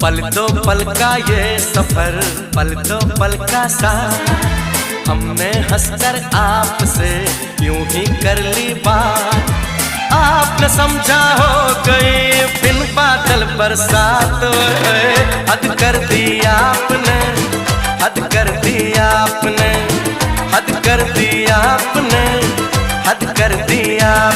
पल दो पल का ये सफर, पल दो पल का साथ, हमने हंसकर आपसे यूं ही कर ली बात। आपने समझा हो गई बिन बादल बरसात, हद कर दी आपने, हद कर दी आपने, हद कर दी आपने, हद कर दी आपने।